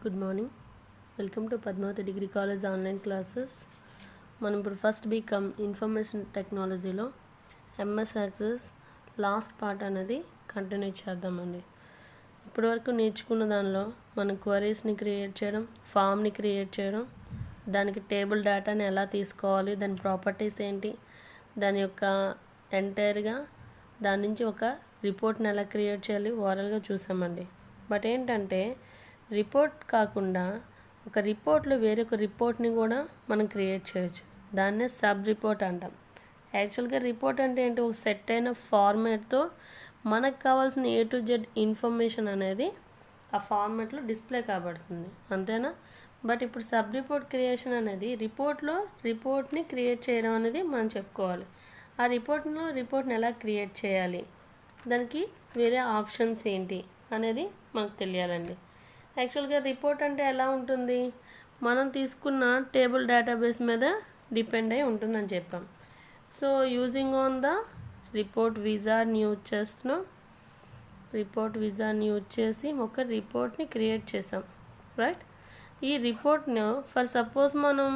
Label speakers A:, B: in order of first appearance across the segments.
A: Good morning. Welcome to Padmavati Degree College online classes. మనం ఇప్పుడు first BCom information టెక్నాలజీలో MS access last part అనేది continue చేద్దామండి. ఇప్పటివరకు నేర్చుకున్న దానిలో మనం క్వరీస్ని క్రియేట్ చేయడం, ఫామ్ని క్రియేట్ చేయడం, దానికి టేబుల్ డేటాని ఎలా తీసుకోవాలి, దాని ప్రాపర్టీస్ ఏంటి, దాని యొక్క ఎంటైర్గా దాని నుంచి ఒక రిపోర్ట్ని ఎలా క్రియేట్ చేయాలి ఓవరాల్గా చూసామండి. బట్ ఏంటంటే రిపోర్ట్ కాకుండా ఒక రిపోర్ట్లో వేరొక రిపోర్ట్ని కూడా మనం క్రియేట్ చేయొచ్చు. దాన్నే సబ్ రిపోర్ట్ అంటాం. యాక్చువల్గా రిపోర్ట్ అంటే ఏంటి, ఒక సెట్ అయిన ఫార్మేట్తో మనకు కావాల్సిన ఏ టు జెడ్ ఇన్ఫర్మేషన్ అనేది ఆ ఫార్మేట్లో డిస్ప్లే కాబడుతుంది, అంతేనా? బట్ ఇప్పుడు సబ్ రిపోర్ట్ క్రియేషన్ అనేది రిపోర్ట్ని క్రియేట్ చేయడం అనేది మనం చెప్పుకోవాలి. ఆ రిపోర్ట్ని ఎలా క్రియేట్ చేయాలి, దానికి వేరే ఆప్షన్స్ ఏంటి అనేది మనకు తెలియాలండి. యాక్చువల్గా రిపోర్ట్ అంటే ఎలా ఉంటుంది, మనం తీసుకున్న టేబుల్ డేటాబేస్ మీద డిపెండ్ అయి ఉంటుందని చెప్పాం. So using on the report విజార్డ్ని యూజ్ చేస్తున్నాం. రిపోర్ట్ విజార్డ్ని యూజ్ చేసి ఒక రిపోర్ట్ని క్రియేట్ చేసాం, రైట్? ఈ రిపోర్ట్ను ఫర్ సపోజ్ మనం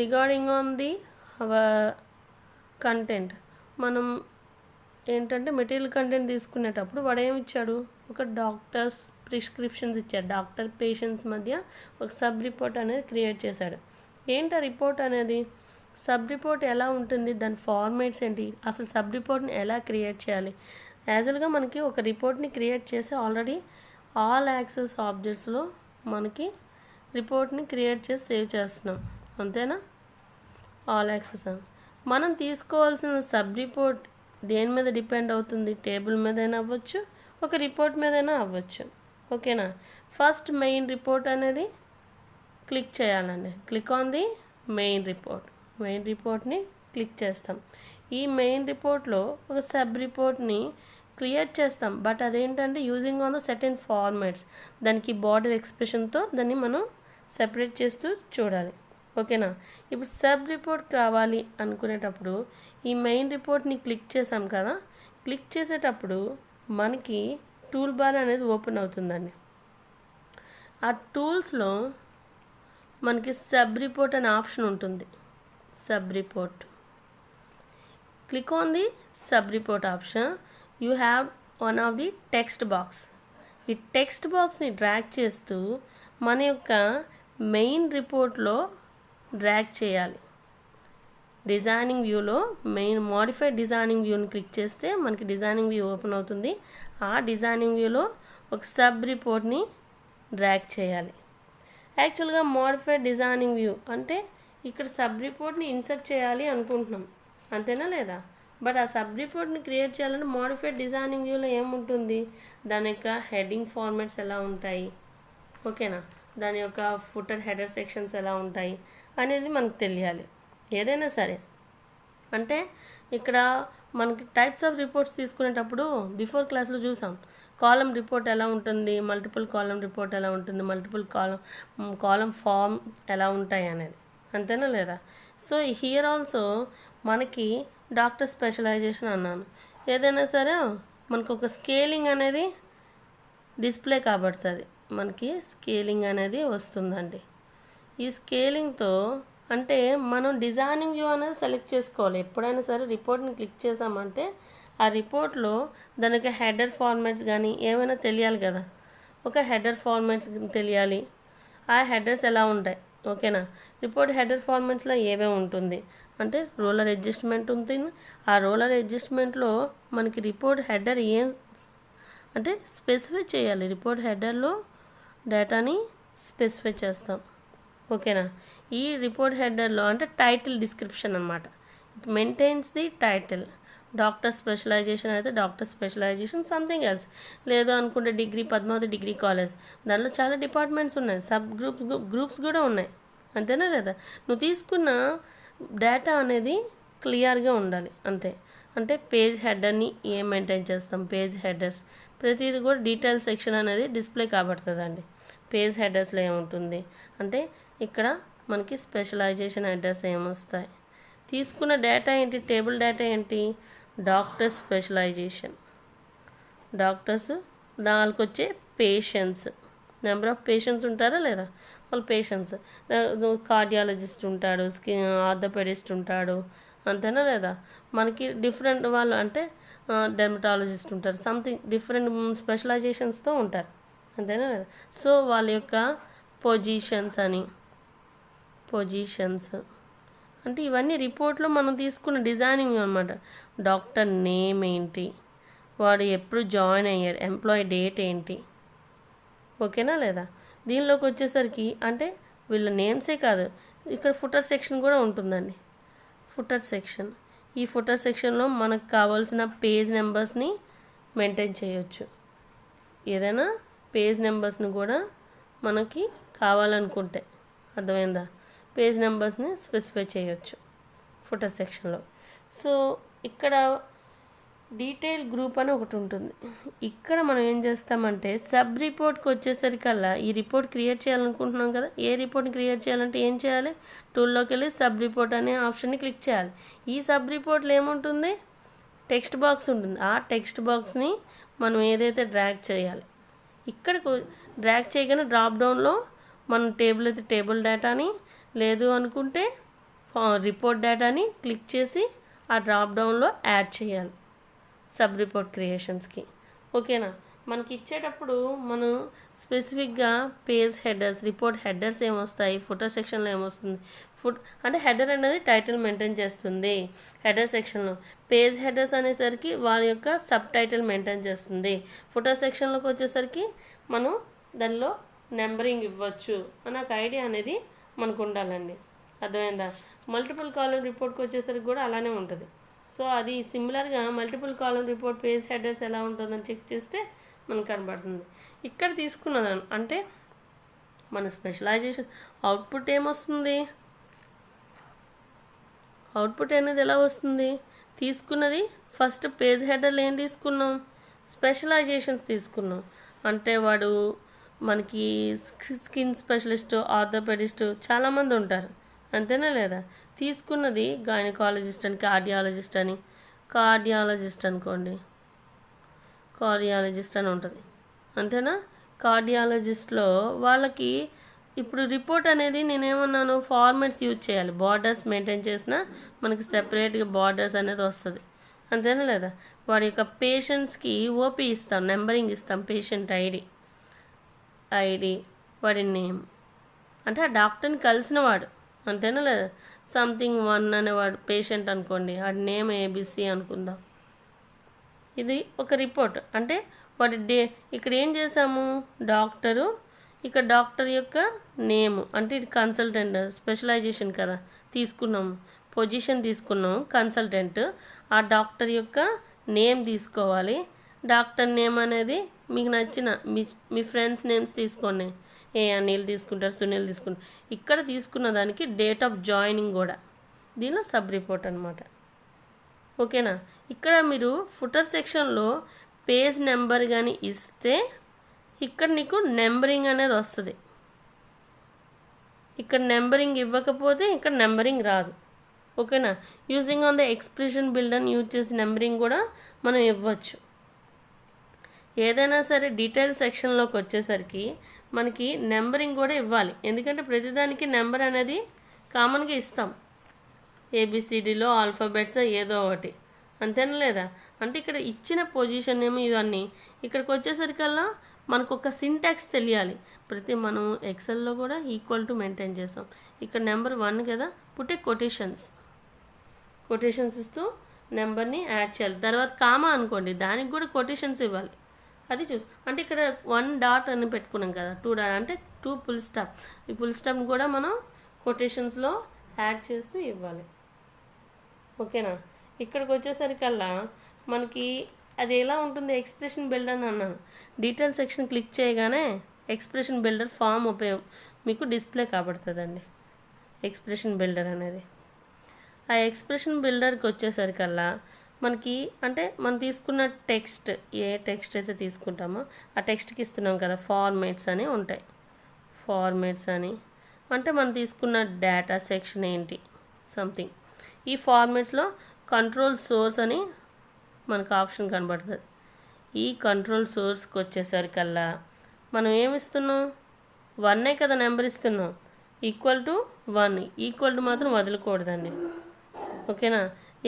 A: రిగార్డింగ్ ఆన్ ది కంటెంట్, మనం ఏంటంటే మెటీరియల్ కంటెంట్ తీసుకునేటప్పుడు వాడు ఏమి ఇచ్చాడు, ఒక డాక్టర్స్ ప్రిస్క్రిప్షన్స్ ఇచ్చాడు. డాక్టర్ పేషెంట్స్ మధ్య ఒక సబ్ రిపోర్ట్ అనేది క్రియేట్ చేశాడు. ఏంటి రిపోర్ట్ అనేది, సబ్ రిపోర్ట్ ఎలా ఉంటుంది, దాని ఫార్మేట్స్ ఏంటి, అసలు సబ్ రిపోర్ట్ని ఎలా క్రియేట్ చేయాలి. యాజువల్గా మనకి ఒక రిపోర్ట్ని క్రియేట్ చేసి ఆల్రెడీ ఆల్ యాక్సెస్ ఆబ్జెక్ట్స్లో మనకి రిపోర్ట్ని క్రియేట్ చేసి సేవ్ చేస్తున్నాం, అంతేనా? ఆల్ యాక్సెస్ మనం తీసుకోవాల్సిన సబ్ రిపోర్ట్ దేని మీద డిపెండ్ అవుతుంది, టేబుల్ మీదైనా అవ్వచ్చు, ఒక రిపోర్ట్ మీదైనా అవ్వచ్చు, ఓకేనా? ఫస్ట్ మెయిన్ రిపోర్ట్ అనేది క్లిక్ చేయాలండి. క్లిక్ ఆన్ ది మెయిన్ రిపోర్ట్ని క్లిక్ చేస్తాం. ఈ మెయిన్ రిపోర్ట్లో ఒక సబ్ రిపోర్ట్ని క్రియేట్ చేస్తాం. బట్ అదేంటంటే using on the certain formats, దానికి బార్డర్ ఎక్స్ప్రెషన్తో దాన్ని మనం సెపరేట్ చేస్తూ చూడాలి, ఓకేనా? ఇప్పుడు సబ్ రిపోర్ట్ కావాలి అనుకునేటప్పుడు ఈ మెయిన్ రిపోర్ట్ని క్లిక్ చేసాం కదా, క్లిక్ చేసేటప్పుడు మనకి టూల్ బార్ అనేది ఓపెన్ అవుతుందండి. ఆ టూల్స్లో మనకి సబ్ రిపోర్ట్ అనే ఆప్షన్ ఉంటుంది. Sub report click on the sub report option. You have one of the text box. ఈ టెక్స్ట్ బాక్స్ని డ్రాగ్ చేస్తూ మన యొక్క మెయిన్ రిపోర్ట్లో డ్రాగ్ చేయాలి. డిజైనింగ్ వ్యూలో మెయిన్ మోడిఫైడ్ డిజైనింగ్ వ్యూని క్లిక్ చేస్తే మనకి డిజైనింగ్ వ్యూ ఓపెన్ అవుతుంది. ఆ డిజైనింగ్ వ్యూలో ఒక సబ్ రిపోర్ట్ని డ్రాగ్ చేయాలి. యాక్చువల్గా మోడిఫైడ్ డిజైనింగ్ వ్యూ అంటే ఇక్కడ సబ్ రిపోర్ట్ని ఇన్సర్ట్ చేయాలి అనుకుంటున్నాం, అంతేనా లేదా? బట్ ఆ సబ్ రిపోర్ట్ని క్రియేట్ చేయాలంటే మోడిఫైడ్ డిజైనింగ్ వ్యూలో ఏముంటుంది, దాని యొక్క హెడ్డింగ్ ఫార్మాట్స్ ఎలా ఉంటాయి, ఓకేనా? దాని యొక్క ఫుటర్ హెడర్ సెక్షన్స్ ఎలా ఉంటాయి అనేది మనకు తెలియాలి. ఏదైనా సరే అంటే ఇక్కడ మనకి టైప్స్ ఆఫ్ రిపోర్ట్స్ తీసుకునేటప్పుడు బిఫోర్ క్లాస్లో చూసాం. కాలం రిపోర్ట్ ఎలా ఉంటుంది, మల్టిపుల్ కాలం రిపోర్ట్ ఎలా ఉంటుంది, మల్టిపుల్ కాలం ఫామ్ ఎలా ఉంటాయి అనేది, అంతేనా లేదా? సో హియర్ ఆల్సో మనకి డాక్టర్ స్పెషలైజేషన్ అన్నాను. ఏదైనా సరే మనకు ఒక స్కేలింగ్ అనేది డిస్ప్లే కాబడుతుంది, మనకి స్కేలింగ్ అనేది వస్తుందండి. ఈ స్కేలింగ్తో అంటే మనం డిజైనింగ్ వ్యూ అనేది సెలెక్ట్ చేసుకోవాలి. ఎప్పుడైనా సరే రిపోర్ట్ని క్లిక్ చేసామంటే ఆ రిపోర్ట్లో దానికి హెడర్ ఫార్మాట్స్ కానీ ఏమైనా తెలియాలి కదా. ఒక హెడర్ ఫార్మాట్స్ తెలియాలి, ఆ హెడర్స్ ఎలా ఉంటాయి, ఓకేనా? రిపోర్ట్ హెడర్ ఫార్మాట్స్లో ఏమేమి ఉంటుంది అంటే రోలర్ అడ్జస్ట్మెంట్ ఉంటుంది. ఆ రోలర్ అడ్జస్ట్మెంట్లో మనకి రిపోర్ట్ హెడర్ ఏం అంటే స్పెసిఫై చేయాలి. రిపోర్ట్ హెడర్లో డేటాని స్పెసిఫై చేస్తాం, ఓకేనా? ఈ రిపోర్ట్ హెడర్లో అంటే టైటిల్ డిస్క్రిప్షన్ అన్నమాట. It maintains the title. Doctor specialization అయితే డాక్టర్ స్పెషలైజేషన్ సంథింగ్ ఎల్స్, లేదు అనుకుంటే పద్మావతి డిగ్రీ కాలేజ్, దానిలో చాలా డిపార్ట్మెంట్స్ ఉన్నాయి, సబ్ గ్రూప్స్ కూడా ఉన్నాయి, అంతేనా లేదా? నువ్వు తీసుకున్న డేటా అనేది క్లియర్గా ఉండాలి, అంతే. అంటే పేజ్ హెడర్ని ఏం మెయింటైన్ చేస్తాం, పేజ్ హెడర్స్ ప్రతిదీ కూడా డీటెయిల్ సెక్షన్ అనేది డిస్ప్లే కాబడుతుందండి. పేజ్ హెడర్స్లో ఏముంటుంది అంటే ఇక్కడ మనకి స్పెషలైజేషన్ హెడర్స్ ఏమొస్తాయి, తీసుకున్న డేటా ఏంటి, టేబుల్ డేటా ఏంటి, డాక్టర్ స్పెషలైజేషన్, డాక్టర్స్, దానికి వచ్చే పేషెంట్స్, నెంబర్ ఆఫ్ పేషెంట్స్ ఉంటారా లేదా, వాళ్ళు పేషెంట్స్. కార్డియాలజిస్ట్ ఉంటాడు, ఆర్థోపెడిస్ట్ ఉంటాడు, అంతేనా లేదా. మనకి డిఫరెంట్ వాళ్ళు అంటే డెర్మటాలజిస్ట్ ఉంటారు, సంథింగ్ డిఫరెంట్ స్పెషలైజేషన్స్తో ఉంటారు, అంతేనా లేదా. సో వాళ్ళ యొక్క పొజిషన్స్ అంటే ఇవన్నీ రిపోర్ట్లో మనం తీసుకున్న డిజైనింగ్ అనమాట. డాక్టర్ నేమ్ ఏంటి, వాడు ఎప్పుడు జాయిన్ అయ్యాడు, ఎంప్లాయీ డేట్ ఏంటి, ఓకేనా లేదా. దీనిలోకి వచ్చేసరికి అంటే వీళ్ళ నేమ్సే కాదు, ఇక్కడ ఫుటర్ సెక్షన్ కూడా ఉంటుందండి. ఫుటర్ సెక్షన్, ఈ ఫుటర్ సెక్షన్లో మనకు కావాల్సిన పేజ్ నెంబర్స్ని మెయింటైన్ చేయొచ్చు. ఏదైనా పేజ్ నెంబర్స్ని కూడా మనకి కావాలనుకుంటే, అర్థమైందా, పేజ్ నెంబర్స్ని స్పెసిఫై చేయొచ్చు ఫుటర్ సెక్షన్లో. సో ఇక్కడ డీటెయిల్ గ్రూప్ అని ఒకటి ఉంటుంది. ఇక్కడ మనం ఏం చేస్తామంటే సబ్ రిపోర్ట్కి వచ్చేసరికల్లా ఈ రిపోర్ట్ క్రియేట్ చేయాలనుకుంటున్నాం కదా, ఏ రిపోర్ట్ని క్రియేట్ చేయాలంటే ఏం చేయాలి, టూల్లోకి వెళ్ళి సబ్ రిపోర్ట్ అనే ఆప్షన్ని క్లిక్ చేయాలి. ఈ సబ్ రిపోర్ట్లో ఏముంటుంది, టెక్స్ట్ బాక్స్ ఉంటుంది. ఆ టెక్స్ట్ బాక్స్ని మనం ఏదైతే డ్రాగ్ చేయాలి, ఇక్కడకు డ్రాగ్ చేయగానే డ్రాప్ డౌన్లో మనం టేబుల్ అయితే టేబుల్ డేటాని, లేదు అనుకుంటే రిపోర్ట్ డేటాని క్లిక్ చేసి ఆ డ్రాప్ డౌన్లో యాడ్ చేయాలి సబ్ రిపోర్ట్ క్రియేషన్స్కి, ఓకేనా. మనకి ఇచ్చేటప్పుడు మనం స్పెసిఫిక్గా పేజ్ హెడర్స్, రిపోర్ట్ హెడర్స్ ఏమొస్తాయి, ఫుటర్ సెక్షన్లో ఏమొస్తుంది, అంటే హెడర్ అనేది టైటిల్ మెయింటైన్ చేస్తుంది హెడర్ సెక్షన్లో, పేజ్ హెడర్స్ అనేసరికి వారి యొక్క సబ్ టైటిల్ మెయింటైన్ చేస్తుంది. ఫుటర్ సెక్షన్లోకి వచ్చేసరికి మనం దానిలో నెంబరింగ్ ఇవ్వచ్చు అని ఒక ఐడియా అనేది మనకు ఉండాలండి, అర్థమైందా. మల్టిపుల్ కాలమ్ రిపోర్ట్కి వచ్చేసరికి కూడా అలానే ఉంటుంది. సో అది సిమిలర్గా multiple column report page headers ఎలా ఉంటుందని చెక్ చేస్తే మనకు కనబడుతుంది. ఇక్కడ తీసుకున్నదాన్ని అంటే మన స్పెషలైజేషన్ అవుట్పుట్ ఏమొస్తుంది, అవుట్పుట్ అనేది ఎలా వస్తుంది, తీసుకున్నది ఫస్ట్ పేజ్ హెడర్లు ఏం తీసుకున్నాం, స్పెషలైజేషన్స్ తీసుకున్నాం. అంటే వాడు మనకి స్కిన్ స్పెషలిస్ట్, ఆర్థోపెడిస్ట్ చాలామంది ఉంటారు, అంతేనా లేదా. తీసుకున్నది గైనకాలజిస్ట్ అని, కార్డియాలజిస్ట్ అనుకోండి, కార్డియాలజిస్ట్ అని ఉంటుంది, అంతేనా. కార్డియాలజిస్ట్లో వాళ్ళకి ఇప్పుడు రిపోర్ట్ అనేది నేనేమన్నాను, ఫార్మాట్స్ యూజ్ చేయాలి, బార్డర్స్ మెయింటైన్ చేసిన మనకి సెపరేట్గా బార్డర్స్ అనేది వస్తుంది, అంతేనా లేదా. వాడి యొక్క పేషెంట్స్కి ఓపీ ఇస్తాం, నెంబరింగ్ ఇస్తాం, పేషెంట్ ఐడి, వాడి నేమ్ అంటే ఆ డాక్టర్ని కలిసిన వాడు, అంతేనా లేదా. సంథింగ్ 1 అనేవాడు పేషెంట్ అనుకోండి, వాడి నేమ్ ఏబిసి అనుకుందాం. ఇది ఒక రిపోర్ట్ అంటే వాడి ఇక్కడ ఏం చేసాము, డాక్టరు, ఇక్కడ డాక్టర్ యొక్క నేము అంటే ఇది కన్సల్టెంట్ స్పెషలైజేషన్ కదా, తీసుకున్నాము పొజిషన్ తీసుకున్నాము కన్సల్టెంట్, ఆ డాక్టర్ యొక్క నేమ్ తీసుకోవాలి. డాక్టర్ నేమ్ అనేది మీకు నచ్చిన మీ ఫ్రెండ్స్ నేమ్స్ తీసుకోండి, అనిల్ తీసుకుంటారు, సునీల్ తీసుకుంటారు. ఇక్కడ తీసుకున్న దానికి డేట్ ఆఫ్ జాయినింగ్ కూడా దీనిలో సబ్ రిపోర్ట్ అనమాట, ఓకేనా. ఇక్కడ మీరు ఫుటర్ సెక్షన్లో పేజ్ నెంబర్ కానీ ఇస్తే ఇక్కడ నీకు నెంబరింగ్ అనేది వస్తుంది. ఇక్కడ నెంబరింగ్ ఇవ్వకపోతే ఇక్కడ నెంబరింగ్ రాదు, ఓకేనా. యూజింగ్ ఆన్ ద ఎక్స్ప్రెషన్ బిల్డర్ని యూజ్ చేసి నెంబరింగ్ కూడా మనం ఇవ్వచ్చు. ఏదైనా సరే డీటెయిల్ సెక్షన్లోకి వచ్చేసరికి మనకి నెంబరింగ్ కూడా ఇవ్వాలి, ఎందుకంటే ప్రతిదానికి నెంబర్ అనేది కామన్గా ఇస్తాం, ఏబిసిడిలో ఆల్ఫాబెట్స్ ఏదో ఒకటి, అంతేనా లేదా. అంటే ఇక్కడ ఇచ్చిన పొజిషన్ ఏమో ఇవన్నీ, ఇక్కడికి వచ్చేసరికల్లా మనకు ఒక సింటాక్స్ తెలియాలి. మనం ఎక్సెల్లో కూడా ఈక్వల్ టు మెయింటైన్ చేసాం. ఇక్కడ నెంబర్ 1 కదా, పుట్టే కొటేషన్స్ ఇస్తూ నెంబర్ని యాడ్ చేయాలి. తర్వాత కామా అనుకోండి, దానికి కూడా కొటేషన్స్ ఇవ్వాలి, అది అంటే ఇక్కడ 1 డాట్ అని పెట్టుకున్నాం కదా, 2 డాట్ అంటే 2 ఫుల్ స్టాప్, ఈ ఫుల్ స్టాప్ని కూడా మనం కొటేషన్స్లో యాడ్ చేస్తూ ఇవ్వాలి, ఓకేనా. ఇక్కడికి వచ్చేసరికల్లా మనకి అది ఎలా ఉంటుంది, ఎక్స్ప్రెషన్ బిల్డర్ అని అన్నాను. డీటెయిల్ సెక్షన్ క్లిక్ చేయగానే ఎక్స్ప్రెషన్ బిల్డర్ ఫామ్ మీకు డిస్ప్లే కాబడుతుందండి, ఎక్స్ప్రెషన్ బిల్డర్ అనేది. ఆ ఎక్స్ప్రెషన్ బిల్డర్కి వచ్చేసరికల్లా మనకి అంటే మనం తీసుకున్న టెక్స్ట్, ఏ టెక్స్ట్ అయితే తీసుకుంటామో ఆ టెక్స్ట్కి ఇస్తున్నాం కదా, ఫార్మేట్స్ అని ఉంటాయి. ఫార్మేట్స్ అని అంటే మనం తీసుకున్న డేటా సెక్షన్ ఏంటి సంథింగ్, ఈ ఫార్మేట్స్లో కంట్రోల్ సోర్స్ అని మనకు ఆప్షన్ కనబడుతుంది. ఈ కంట్రోల్ సోర్స్కి వచ్చేసరికల్లా మనం ఏమి ఇస్తున్నాం, 1 కదా నెంబర్ ఇస్తున్నాం, ఈక్వల్ టు 1, ఈక్వల్ టు మాత్రం వదలకూడదండి. ఓకేనా.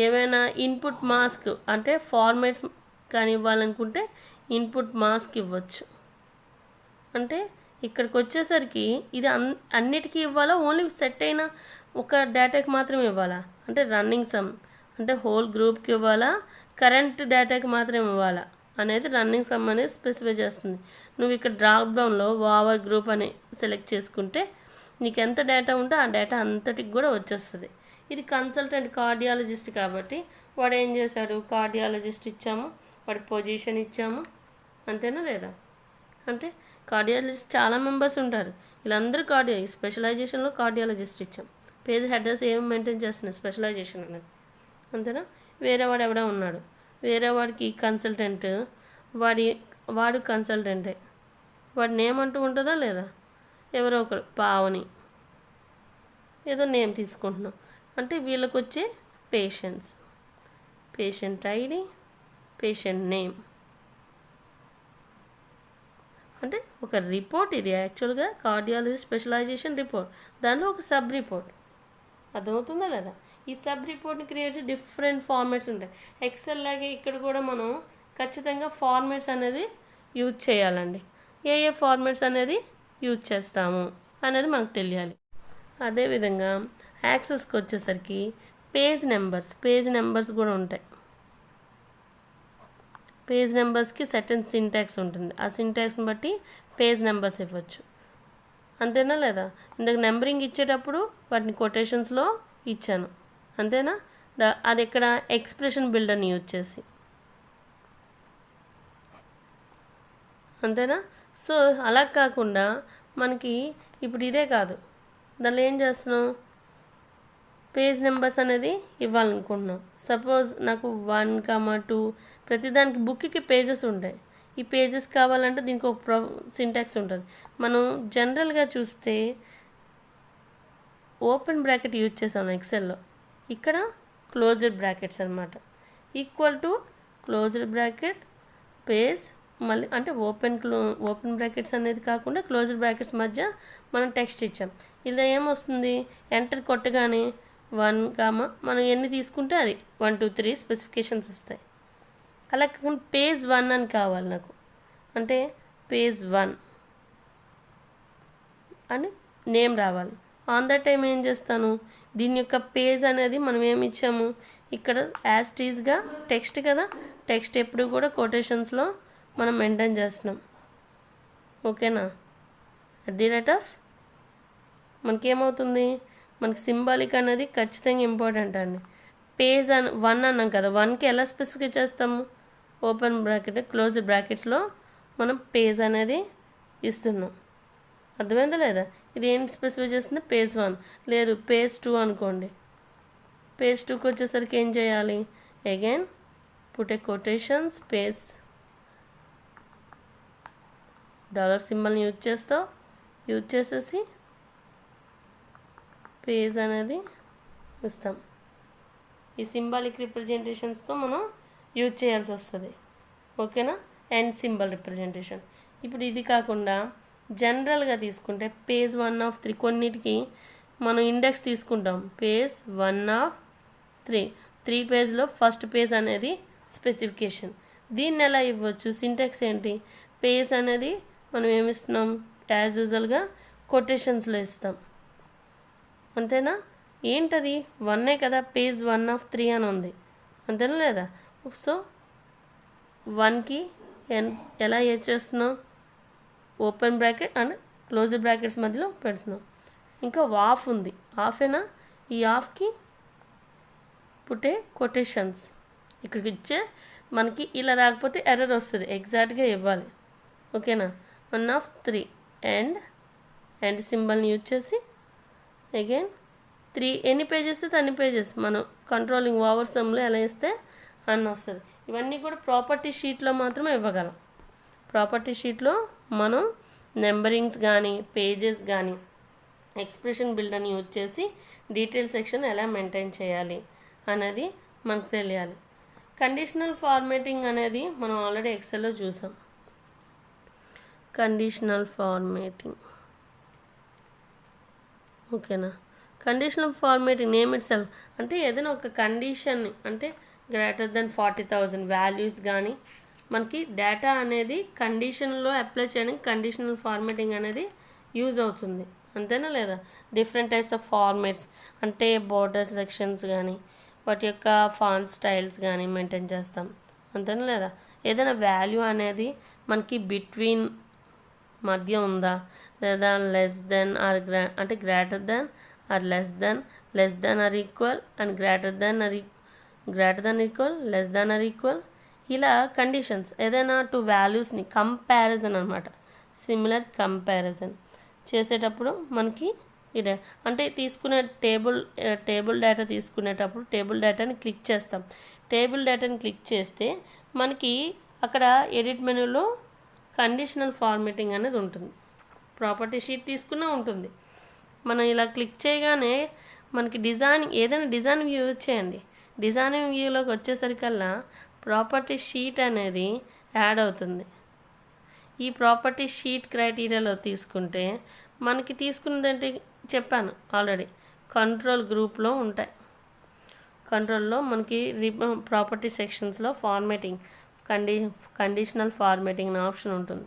A: ఏవైనా ఇన్పుట్ మాస్క్ అంటే ఫార్మాట్స్ కానీ ఇవ్వాలనుకుంటే ఇన్పుట్ మాస్క్ ఇవ్వచ్చు. అంటే ఇక్కడికి వచ్చేసరికి ఇది అన్నిటికీ ఇవ్వాలా, ఓన్లీ సెట్ అయిన ఒక డేటాకి మాత్రం ఇవ్వాలా, అంటే రన్నింగ్ సమ్ అంటే హోల్ గ్రూప్కి ఇవ్వాలా, కరెంట్ డేటాకి మాత్రం ఇవ్వాలా అనేది రన్నింగ్ సమ్ అనేది స్పెసిఫై చేస్తుంది. నువ్వు ఇక్కడ డ్రాప్ డౌన్లో ఓవర్ గ్రూప్ అని సెలెక్ట్ చేసుకుంటే నీకు ఎంత డేటా ఉంటే ఆ డేటా అంతటికి కూడా వచ్చేస్తుంది. ఇది కన్సల్టెంట్ కార్డియాలజిస్ట్ కాబట్టి వాడు ఏం చేశాడు, కార్డియాలజిస్ట్ ఇచ్చాము, వాడి పొజిషన్ ఇచ్చాము, అంతేనా లేదా. అంటే కార్డియాలజిస్ట్ చాలా మెంబర్స్ ఉంటారు, వీళ్ళందరూ స్పెషలైజేషన్లో కార్డియాలజిస్ట్ ఇచ్చాం. పేజ్ హెడర్స్ ఏం మెయింటైన్ చేస్తున్నాయి, స్పెషలైజేషన్ అనేది, అంతేనా. వేరే వాడు ఎవడో ఉన్నాడు, వేరే వాడికి కన్సల్టెంట్, వాడు కన్సల్టెంటే, వాడి నేమ్ అంటూ ఉంటుందా లేదా, ఎవరో ఒకరు పావని ఏదో నేమ్ తీసుకుంటున్నాం. అంటే వీళ్ళకి వచ్చే patients, patient ID, patient name, అంటే ఒక రిపోర్ట్. ఇది యాక్చువల్గా కార్డియాలజీ స్పెషలైజేషన్ రిపోర్ట్, దానిలో ఒక సబ్ రిపోర్ట్. అర్థమవుతుందా లేదా. ఈ సబ్ రిపోర్ట్ని క్రియేట్ చేసి డిఫరెంట్ ఫార్మాట్స్ ఉంటాయి. ఎక్సెల్ లాగే ఇక్కడ కూడా మనం ఖచ్చితంగా ఫార్మాట్స్ అనేది యూజ్ చేయాలండి. ఏ ఫార్మాట్స్ అనేది యూజ్ చేస్తాము అనేది మనకు తెలియాలి. అదేవిధంగా యాక్సెస్కి వచ్చేసరికి పేజ్ నెంబర్స్ కూడా ఉంటాయి. పేజ్ నెంబర్స్కి సర్టెన్ సింటాక్స్ ఉంటుంది, ఆ సింటాక్స్ని బట్టి పేజ్ నెంబర్స్ ఇవ్వచ్చు, అంతేనా లేదా. ఇందాక నెంబరింగ్ ఇచ్చేటప్పుడు వాటిని కొటేషన్స్లో ఇచ్చాను, అంతేనా. అది ఇక్కడ ఎక్స్ప్రెషన్ బిల్డర్ని యూజ్ చేసి, అంతేనా. సో అలా కాకుండా మనకి ఇప్పుడు ఇదే కాదు, దానిలో ఏం చేస్తున్నాం, పేజ్ నెంబర్స్ అనేది ఇవ్వాలనుకుంటున్నాం. సపోజ్ నాకు 1, 2 ప్రతిదానికి బుక్కి పేజెస్ ఉంటాయి. ఈ పేజెస్ కావాలంటే దీనికి ఒక సింటాక్స్ ఉంటుంది. మనం జనరల్గా చూస్తే ఓపెన్ బ్రాకెట్ యూజ్ చేసాం ఎక్సెల్లో, ఇక్కడ క్లోజ్డ్ బ్రాకెట్స్ అనమాట. Equal to closed bracket page, మళ్ళీ అంటే ఓపెన్ బ్రాకెట్స్ అనేది కాకుండా క్లోజ్డ్ బ్రాకెట్స్ మధ్య మనం టెక్స్ట్ ఇచ్చాం. ఇలా ఏమొస్తుంది, ఎంటర్ కొట్టగానే 1, మనం ఎన్ని తీసుకుంటే అది 1, 2, 3 స్పెసిఫికేషన్స్ వస్తాయి. అలా కాకుండా పేజ్ 1 అని కావాలి నాకు, అంటే పేజ్ 1 అని నేమ్ రావాలి. ఆన్ ద టైం ఏం చేస్తాను, దీని యొక్క పేజ్ అనేది మనం ఏమి ఇచ్చాము, ఇక్కడ యాజ్ టీజ్గా టెక్స్ట్ కదా, టెక్స్ట్ ఎప్పుడు కూడా కొటేషన్స్లో మనం మెయింటైన్ చేస్తున్నాం, ఓకేనా. అట్ ది రేట్ ఆఫ్ మనకేమవుతుంది, మనకి సింబాలిక్ అనేది ఖచ్చితంగా ఇంపార్టెంట్ అండి. పేజ్ 1 అన్నాం కదా, 1కి ఎలా స్పెసిఫై చేస్తాము, ఓపెన్ బ్రాకెట్ క్లోజ్ బ్రాకెట్స్లో మనం పేజ్ అనేది ఇస్తున్నాం. అర్థమైందా లేదా. ఇది ఏంటి స్పెసిఫై చేస్తుంది, పేజ్ 1, లేదు పేజ్ 2 అనుకోండి. పేజ్ 2కి వచ్చేసరికి ఏం చేయాలి, again put a quotations page $సింబల్ని యూజ్ చేసేసి పేజ్ అనేది ఇస్తాం. ఈ సింబాలిక్ రిప్రజెంటేషన్స్తో మనం యూజ్ చేయాల్సి వస్తుంది, ఓకేనా. And symbol representation. ఇప్పుడు ఇది కాకుండా జనరల్గా తీసుకుంటే పేజ్ 1 of 3 కొన్నిటికి మనం ఇండెక్స్ తీసుకుంటాం. పేజ్ 1 of 3 పేజ్లో ఫస్ట్ పేజ్ అనేది స్పెసిఫికేషన్. దీన్ని ఎలా ఇవ్వచ్చు, సింటాక్స్ ఏంటి, పేజ్ అనేది మనం ఏమిస్తున్నాం, యాజ్ యూజువల్గా కొటేషన్స్లో ఇస్తాం, అంతేనా. ఏంటది 1 కదా, పేజ్ 1 of 3 అని ఉంది, అంతేనా లేదా. సో 1కి ఎలా ఏం చేస్తున్నాం, open bracket and close brackets మధ్యలో పెడుతున్నాం. ఇంకా ఆఫ్ ఉంది, ఆఫేనా, ఈ ఆఫ్కి పుట్టే కొటేషన్స్ ఇక్కడికి ఇచ్చే మనకి ఇలా రాకపోతే ఎర్రర్ వస్తుంది, ఎగ్జాక్ట్గా ఇవ్వాలి, ఓకేనా. 1 of 3 అండ్ సింబల్ని యూజ్ చేసి అగైన్ 3 ఎన్ని పేజెస్ అయితే అన్ని పేజెస్ మనం కంట్రోలింగ్ ఓవర్ సమ్లో ఎలా ఇస్తే అన్నీ వస్తుంది. ఇవన్నీ కూడా ప్రాపర్టీ షీట్లో మాత్రమే ఇవ్వగలం. ప్రాపర్టీ షీట్లో మనం నెంబరింగ్స్ కానీ పేజెస్ కానీ ఎక్స్ప్రెషన్ బిల్డర్ని యూజ్ చేసి డీటెయిల్ సెక్షన్ ఎలా మెయింటైన్ చేయాలి అనేది మనకు తెలియాలి. కండిషనల్ ఫార్మేటింగ్ అనేది మనం ఆల్రెడీ ఎక్సెల్లో చూసాం. Conditional formatting. ఓకేనా, conditional formatting name itself అంటే ఏదైనా ఒక కండిషన్ని అంటే గ్రేటర్ దెన్ 40,000 వాల్యూస్ కానీ మనకి డేటా అనేది కండిషన్లో అప్లై చేయడానికి కండిషనల్ ఫార్మేటింగ్ అనేది యూజ్ అవుతుంది, అంతేనా లేదా. డిఫరెంట్ టైప్స్ ఆఫ్ ఫార్మేట్స్ అంటే బోర్డర్ సెక్షన్స్ కానీ వాటి యొక్క ఫాంట్ స్టైల్స్ కానీ మెయింటైన్ చేస్తాం, అంతేనా లేదా. ఏదైనా వాల్యూ అనేది మనకి బిట్వీన్ మధ్య ఉందా లేదా లెస్ దెన్ ఆర్ అంటే greater than or less than or equal and greater than equal less than or equal, ఇలా కండిషన్స్ ఏదైనా టూ వాల్యూస్ని కంపారిజన్ అనమాట, సిమిలర్ కంపారిజన్ చేసేటప్పుడు మనకి ఇదే అంటే తీసుకునే టేబుల్ డేటా తీసుకునేటప్పుడు టేబుల్ డేటాని క్లిక్ చేస్తాం. టేబుల్ డేటాని క్లిక్ చేస్తే మనకి అక్కడ ఎడిట్ మెనూలో కండిషనల్ ఫార్మేటింగ్ అనేది ఉంటుంది. ప్రాపర్టీ షీట్ తీసుకున్నా ఉంటుంది. మనం ఇలా క్లిక్ చేయగానే మనకి ఏదైనా డిజైన్ వ్యూ యూజ్ చేయండి. డిజైనింగ్ వ్యూలోకి వచ్చేసరికల్లా ప్రాపర్టీ షీట్ అనేది యాడ్ అవుతుంది. ఈ ప్రాపర్టీ షీట్ క్రైటీరియాలో తీసుకుంటే మనకి తీసుకున్నదంటే చెప్పాను ఆల్రెడీ కంట్రోల్ గ్రూప్లో ఉంటాయి. కంట్రోల్లో మనకి ప్రాపర్టీ సెక్షన్స్లో ఫార్మేటింగ్ కండిషనల్ ఫార్మేటింగ్ అనే ఆప్షన్ ఉంటుంది.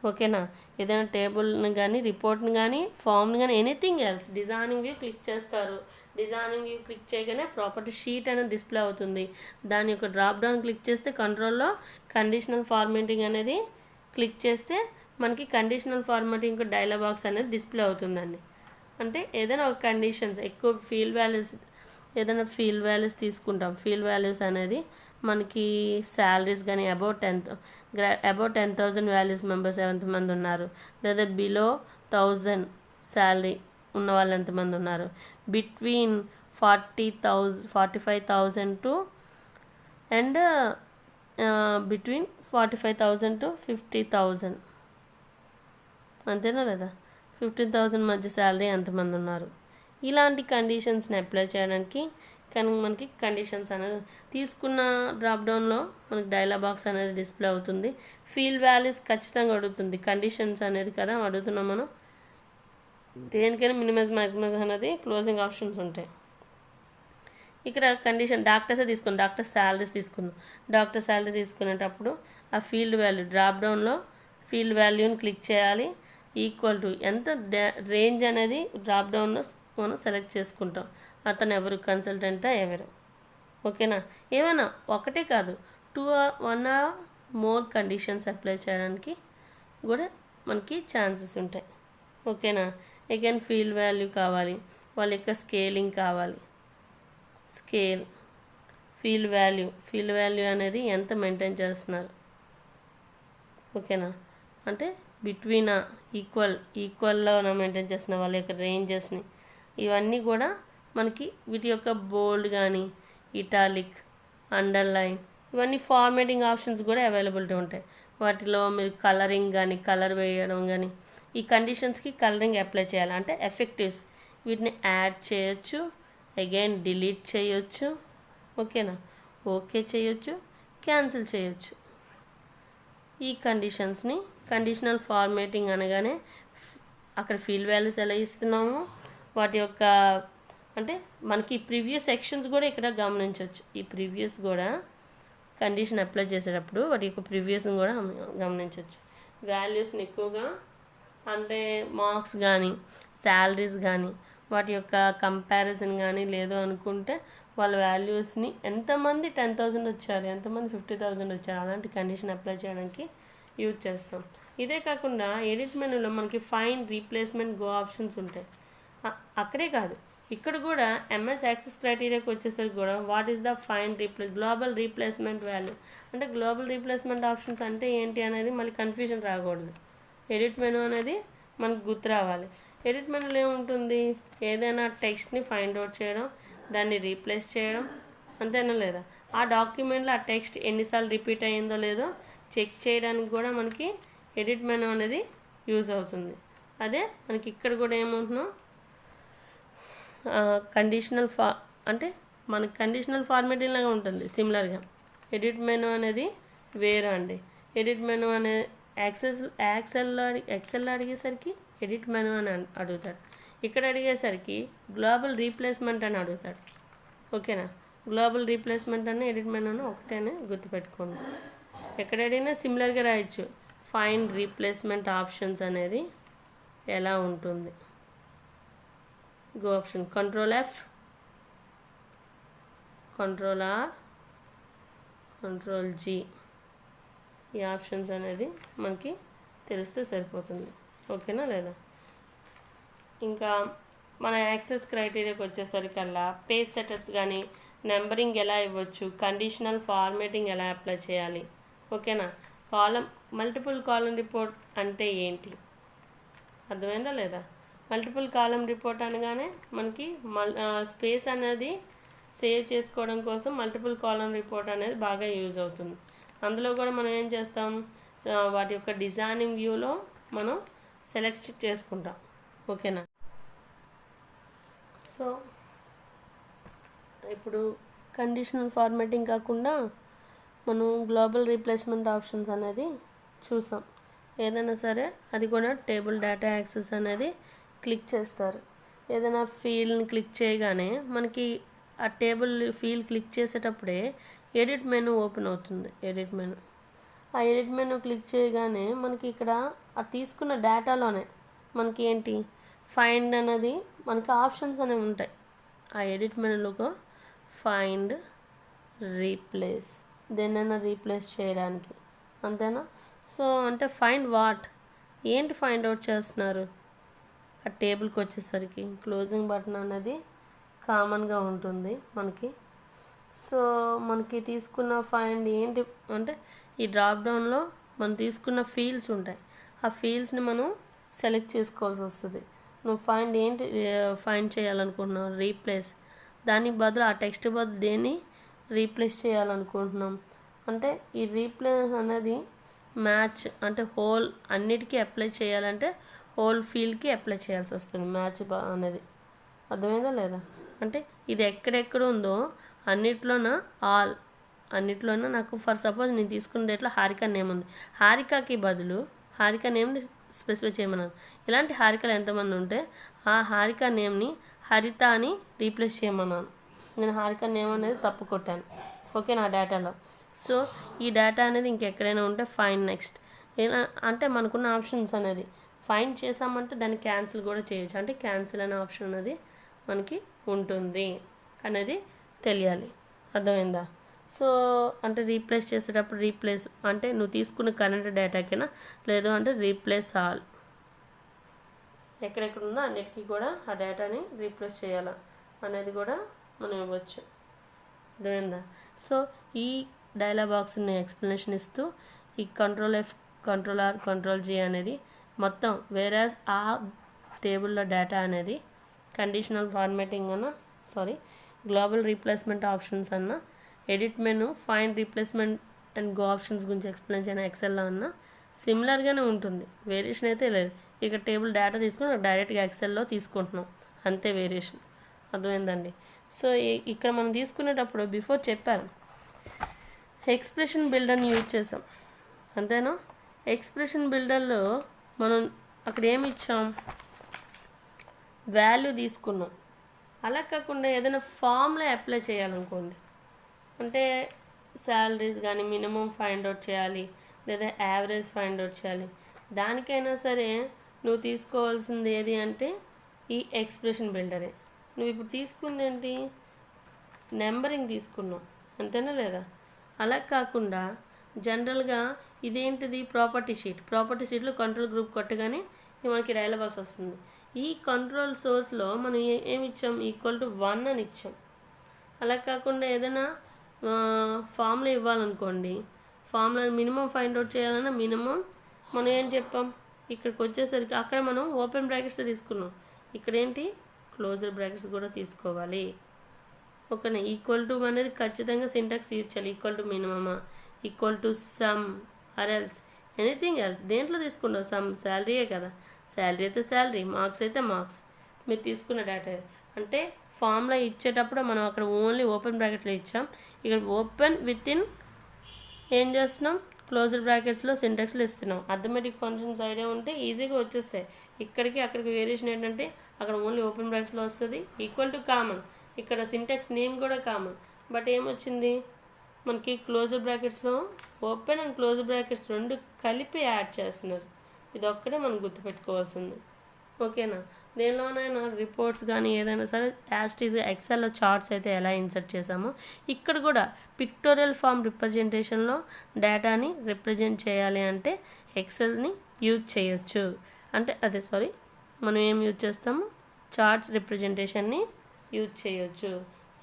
A: ఓకేనా, ఏదైనా టేబుల్ని కానీ రిపోర్ట్ని కానీ ఫామ్ని కానీ anything else designing view click చేస్తారు. డిజైనింగ్ వ్యూ క్లిక్ చేయగానే ప్రాపర్టీ షీట్ అనేది డిస్ప్లే అవుతుంది. దాని యొక్క డ్రాప్ డౌన్ క్లిక్ చేస్తే కంట్రోల్లో కండిషనల్ ఫార్మేటింగ్ అనేది క్లిక్ చేస్తే మనకి కండిషనల్ ఫార్మేటింగ్ డైలాగ్ బాక్స్ అనేది డిస్ప్లే అవుతుందండి. అంటే ఏదైనా ఒక కండిషన్స్ ఎక్కువ ఏదైనా ఫీల్డ్ వాల్యూస్ తీసుకుంటాం. ఫీల్డ్ వాల్యూస్ అనేది మనకి శాలరీస్ కానీ అబౌట్ 10,000 వాల్యూస్ మెంబర్స్ ఎంతమంది ఉన్నారు, లేదా బిలో 1,000 శాలరీ ఉన్న వాళ్ళు ఎంతమంది ఉన్నారు, between 45,000 to and between 45,000 to 50,000, అంతేనా లేదా, 15,000 మధ్య శాలరీ ఎంతమంది ఉన్నారు. ఇలాంటి కండిషన్స్ని అప్లై చేయడానికి కానీ మనకి కండిషన్స్ అనేది తీసుకున్న డ్రాప్డౌన్లో మనకి డైలాగ్ బాక్స్ అనేది డిస్ప్లే అవుతుంది. ఫీల్డ్ వాల్యూస్ ఖచ్చితంగా అడుగుతుంది. కండిషన్స్ అనేది కదా అడుగుతున్నాం మనం. దేనికైనా మినిమైజ్ మ్యాక్సిమైజ్ అనేది క్లోజింగ్ ఆప్షన్స్ ఉంటాయి. ఇక్కడ కండిషన్ డాక్టర్సే తీసుకుందాం, డాక్టర్ శాలరీస్ తీసుకుందాం. డాక్టర్ శాలరీ తీసుకునేటప్పుడు ఆ ఫీల్డ్ వాల్యూ డ్రాప్డౌన్లో ఫీల్డ్ వాల్యూని క్లిక్ చేయాలి. ఈక్వల్ టు ఎంత రేంజ్ అనేది డ్రాప్డౌన్లో మనం సెలెక్ట్ చేసుకుంటాం. అతను ఎవరు, కన్సల్టెంటా ఎవరు. ఓకేనా, ఏమైనా ఒకటే కాదు 1 or more కండిషన్స్ అప్లై చేయడానికి కూడా మనకి ఛాన్సెస్ ఉంటాయి. ఓకేనా, అగైన్ ఫీల్డ్ వాల్యూ కావాలి, వాళ్ళ యొక్క స్కేలింగ్ కావాలి. ఫీల్డ్ వాల్యూ అనేది ఎంత మెయింటైన్ చేస్తున్నారు. ఓకేనా, అంటే బిట్వీన్ ఈక్వల్లో మెయింటైన్ చేస్తున్న వాళ్ళ యొక్క రేంజెస్ని ఇవన్నీ కూడా మనకి వీటి యొక్క బోల్డ్ కానీ ఇటాలిక్ అండర్లైన్ ఇవన్నీ ఫార్మేటింగ్ ఆప్షన్స్ కూడా అవైలబిలిటీ ఉంటాయి. వాటిలో మీరు కలరింగ్ కానీ కలర్ వేయడం కానీ ఈ కండిషన్స్కి కలరింగ్ అప్లై చేయాలి. అంటే ఎఫెక్టివ్స్ వీటిని యాడ్ చేయొచ్చు, అగైన్ డిలీట్ చేయొచ్చు. ఓకేనా, ఓకే చేయొచ్చు, క్యాన్సిల్ చేయొచ్చు. ఈ కండిషన్స్ని కండిషనల్ ఫార్మేటింగ్ అనగానే అక్కడ ఫీల్డ్ వాల్యూస్ ఎలా ఇస్తున్నాము, వాటి యొక్క అంటే మనకి ప్రీవియస్ సెక్షన్స్ కూడా ఇక్కడ గమనించవచ్చు. ఈ ప్రీవియస్ కూడా కండిషన్ అప్లై చేసేటప్పుడు వాటి యొక్క ప్రీవియస్ని కూడా గమనించవచ్చు. వాల్యూస్ని ఎక్కువగా అంటే మార్క్స్ కానీ శాలరీస్ కానీ వాటి యొక్క కంపారిజన్ కానీ లేదు అనుకుంటే వాళ్ళ వాల్యూస్ని ఎంతమంది 10,000 వచ్చారు, ఎంతమంది 50,000 వచ్చారు అలాంటి కండిషన్ అప్లై చేయడానికి యూజ్ చేస్తాం. ఇదే కాకుండా ఎడిట్ మెనూలో మనకి ఫైండ్ రీప్లేస్మెంట్ గో ఆప్షన్స్ ఉంటాయి. అక్కడే కాదు ఇక్కడ కూడా ఎంఎస్ యాక్సెస్ క్రైటీరియాకి వచ్చేసరికి కూడా what is the global replacement value అంటే గ్లోబల్ రీప్లేస్మెంట్ ఆప్షన్స్ అంటే ఏంటి అనేది మళ్ళీ కన్ఫ్యూజన్ రాకూడదు. ఎడిట్ మెనూ అనేది మనకు గుర్తు రావాలి. ఎడిట్ మెనూలో ఏముంటుంది, ఏదైనా టెక్స్ట్ని ఫైండ్ అవుట్ చేయడం, దాన్ని రీప్లేస్ చేయడం, అంతేనా లేదా. ఆ డాక్యుమెంట్లో ఆ టెక్స్ట్ ఎన్నిసార్లు రిపీట్ అయ్యిందో లేదో చెక్ చేయడానికి కూడా మనకి ఎడిట్ మెనూ అనేది యూజ్ అవుతుంది. అదే మనకి ఇక్కడ కూడా ఏమంటున్నాం అంటే మనకి కండిషనల్ ఫార్మేటింగ్ లాగా ఉంటుంది సిమిలర్గా. ఎడిట్ మెనూ అనేది వేరే అండి. ఎడిట్ మెనూ అనే ఎక్సెల్లో అడిగేసరికి ఎడిట్ మెనూ అని అడుగుతాడు. ఇక్కడ అడిగేసరికి గ్లోబల్ రీప్లేస్మెంట్ అని అడుగుతాడు. ఓకేనా, గ్లోబల్ రీప్లేస్మెంట్ అని ఎడిట్ మెనూ అని ఒకటే అని గుర్తుపెట్టుకోండి. ఎక్కడ అడిగినా సిమిలర్గా రాయొచ్చు. ఫైండ్ రీప్లేస్మెంట్ ఆప్షన్స్ అనేది ఎలా ఉంటుంది. Go option control F, control R, control G. ఈ ఆప్షన్స్ అనేది మనకి తెలిస్తే సరిపోతుంది. ఓకేనా లేదా. ఇంకా మన యాక్సెస్ క్రైటీరియాకి వచ్చేసరికల్లా పేజ్ సెటప్స్ కానీ నెంబరింగ్ ఎలా ఇవ్వచ్చు, కండిషనల్ ఫార్మేటింగ్ ఎలా అప్లై చేయాలి. ఓకేనా, మల్టిపుల్ కాలం రిపోర్ట్ అంటే ఏంటి అర్థమైందా లేదా. మల్టిపుల్ కాలం రిపోర్ట్ అనగానే మనకి స్పేస్ అనేది సేవ్ చేసుకోవడం కోసం మల్టిపుల్ కాలం రిపోర్ట్ అనేది బాగా యూజ్ అవుతుంది. అందులో కూడా మనం ఏం చేస్తాం, వాటి యొక్క డిజైనింగ్ వ్యూలో మనం సెలెక్ట్ చేసుకుంటాం. ఓకేనా. సో ఇప్పుడు కండిషనల్ ఫార్మాటింగ్ కాకుండా మనం గ్లోబల్ రీప్లేస్మెంట్ ఆప్షన్స్ అనేది చూసాం. ఏదైనా సరే అది కూడా టేబుల్ డేటా యాక్సెస్ అనేది క్లిక్ చేస్తారు. ఏదైనా ఫీల్డ్ని క్లిక్ చేయగానే మనకి ఆ టేబుల్ ఫీల్డ్ క్లిక్ చేసేటప్పుడే ఎడిట్ మెనూ ఓపెన్ అవుతుంది. ఆ ఎడిట్ మెనూ క్లిక్ చేయగానే మనకి ఇక్కడ ఆ తీసుకున్న డేటాలోనే మనకి ఏంటి ఫైండ్ అనేది మనకి ఆప్షన్స్ అనేవి ఉంటాయి. ఆ ఎడిట్ మెనూలో ఫైండ్, రీప్లేస్, దేన్నైనా రీప్లేస్ చేయడానికి, అంతేనా. సో అంటే ఫైండ్ వాట్, ఏంటి ఫైండ్ అవుట్ చేస్తున్నారు. ఆ టేబుల్కి వచ్చేసరికి క్లోజింగ్ బటన్ అనేది కామన్గా ఉంటుంది మనకి. సో మనకి తీసుకున్న ఫైండ్ ఏంటి అంటే ఈ డ్రాప్ డౌన్లో మనం తీసుకున్న ఫీల్డ్స్ ఉంటాయి. ఆ ఫీల్డ్స్ని మనం సెలెక్ట్ చేసుకోవాల్సి వస్తుంది. నువ్వు ఫైండ్ ఏంటి ఫైండ్ చేయాలనుకుంటున్నావు, రీప్లేస్, దానికి బదులు ఆ టెక్స్ట్ బదులు దేన్ని రీప్లేస్ చేయాలనుకుంటున్నాం అంటే ఈ రీప్లేస్ అనేది మ్యాచ్ అంటే హోల్ అన్నిటికీ అప్లై చేయాలంటే హోల్ ఫీల్డ్కి అప్లై చేయాల్సి వస్తుంది మ్యాచ్ అనేది. అర్థమైందా లేదా. అంటే ఇది ఎక్కడెక్కడ ఉందో అన్నిట్లోన నాకు ఫర్ సపోజ్ నేను తీసుకున్న డేట్లో హారిక నేమ్ ఉంది. హారికకి బదులు హారిక నేమ్ని స్పెసిఫై చేయమన్నాను. ఇలాంటి హారికలు ఎంతమంది ఉంటే ఆ హారిక నేమ్ని హరిత అని రీప్లేస్ చేయమన్నాను. నేను హారిక నేమ్ అనేది తప్పు కొట్టాను. ఓకే, నా డేటాలో. సో ఈ డేటా అనేది ఇంకెక్కడైనా ఉంటే ఫైండ్ నెక్స్ట్ అంటే మనకున్న ఆప్షన్స్ అనేది ఫైండ్ చేసామంటే దాన్ని క్యాన్సిల్ కూడా చేయొచ్చు. అంటే క్యాన్సిల్ అనే ఆప్షన్ అనేది మనకి ఉంటుంది అనేది తెలియాలి. అర్థమైందా. సో అంటే రీప్లేస్ చేసేటప్పుడు రీప్లేస్ అంటే నువ్వు తీసుకున్న కరెంట్ డేటాకైనా, లేదు అంటే రీప్లేస్ ఆల్, ఎక్కడెక్కడ ఉందో అన్నిటికీ కూడా ఆ డేటాని రీప్లేస్ చేయాలా అనేది కూడా మనం ఇవ్వచ్చు. అర్థమైందా. సో ఈ డైలాగ్ బాక్స్ని ఎక్స్ప్లెనేషన్ ఇస్తూ ఈ control F, control R, control G అనేది మొత్తం వేరేస్ ఆ టేబుల్లో డేటా అనేది conditional formatting global replacement options అన్న, edit menu, find, replacement and go options గురించి ఎక్స్ప్లెయిన్ చేయన ఎక్సెల్లో అన్న సిమిలర్గానే ఉంటుంది. వేరియేషన్ అయితే లేదు. ఇక టేబుల్ డేటా తీసుకుని డైరెక్ట్గా ఎక్సెల్లో తీసుకుంటున్నాం, అంతే వేరియేషన్. అర్థమైందండి. సో ఇక్కడ మనం తీసుకునేటప్పుడు బిఫోర్ చెప్పారు ఎక్స్ప్రెషన్ బిల్డర్ని యూజ్ చేసాం, అంతేనా. ఎక్స్ప్రెషన్ బిల్డర్లో మనం అక్కడ ఏమి ఇచ్చాం, వాల్యూ తీసుకున్నాం. అలా కాకుండా ఏదైనా ఫామ్లో అప్లై చేయాలనుకోండి, అంటే శాలరీస్ కానీ మినిమం ఫైండ్ అవుట్ చేయాలి, లేదా యావరేజ్ ఫైండ్ అవుట్ చేయాలి, దానికైనా సరే నువ్వు తీసుకోవాల్సింది ఏది అంటే ఈ ఎక్స్ప్రెషన్ బిల్డరే. నువ్వు ఇప్పుడు తీసుకుంది ఏంటి, నెంబరింగ్ తీసుకున్నావు, అంతేనా లేదా. అలా కాకుండా జనరల్గా ఇదేంటిది ప్రాపర్టీ షీట్లో కంట్రోల్ గ్రూప్ కొట్టగానే మనకి డైలాగ్ బాక్స్ వస్తుంది. ఈ కంట్రోల్ సోర్స్లో మనం ఏమి ఇచ్చాం, =1 అని ఇచ్చాం. అలా కాకుండా ఏదైనా ఫామ్లో ఇవ్వాలనుకోండి, ఫామ్లో మినిమం ఫైండ్ అవుట్ చేయాలన్నా మినిమం మనం ఏం చెప్పాం, ఇక్కడికి వచ్చేసరికి అక్కడ మనం ఓపెన్ బ్రాకెట్స్ తీసుకున్నాం, ఇక్కడ ఏంటి క్లోజర్ బ్రాకెట్స్ కూడా తీసుకోవాలి. ఓకేనా. =, అనేది ఖచ్చితంగా సింటాక్స్ యూజ్ చేయాలి. మినిమమా, sum or else anything else, దేంట్లో తీసుకుంటాం, సమ్ శాలరీయే కదా, శాలరీ అయితే శాలరీ, మార్క్స్ అయితే మార్క్స్, మీరు తీసుకున్న డేటా. అంటే ఫామ్లో ఇచ్చేటప్పుడు మనం అక్కడ ఓన్లీ ఓపెన్ బ్రాకెట్స్లో ఇచ్చాం, ఇక్కడ ఓపెన్ విత్ ఇన్ ఏం చేస్తున్నాం, క్లోజ్డ్ బ్రాకెట్స్లో సింటాక్స్లు ఇస్తున్నాం. అర్థమెటిక్ ఫంక్షన్స్ ఐడియా ఉంటే ఈజీగా వచ్చేస్తాయి. ఇక్కడికి అక్కడికి వేరియేషన్ ఏంటంటే అక్కడ ఓన్లీ ఓపెన్ బ్రాకెట్స్లో వస్తుంది, ఈక్వల్ టు కామన్. ఇక్కడ సింటాక్స్ నేమ్ కూడా కామన్. బట్ ఏమొచ్చింది మనకి క్లోజ్డ్ బ్రాకెట్స్లో ఓపెన్ అండ్ క్లోజ్ బ్రాకెట్స్ రెండు కలిపి యాడ్ చేస్తున్నారు. ఇది ఒక్కటే మనం గుర్తుపెట్టుకోవాల్సింది. ఓకేనా. దేనిలోనైనా రిపోర్ట్స్ కానీ ఏదైనా సరే యాస్టీస్గా ఎక్సెల్లో చార్ట్స్ అయితే ఎలా ఇన్సర్ట్ చేసామో ఇక్కడ కూడా పిక్టోరియల్ ఫామ్ రిప్రజెంటేషన్లో డేటాని రిప్రజెంట్ చేయాలి అంటే ఎక్సెల్ని యూజ్ చేయొచ్చు. అంటే మనం ఏం యూజ్ చేస్తాము, చార్ట్స్ రిప్రజెంటేషన్ని యూజ్ చేయొచ్చు.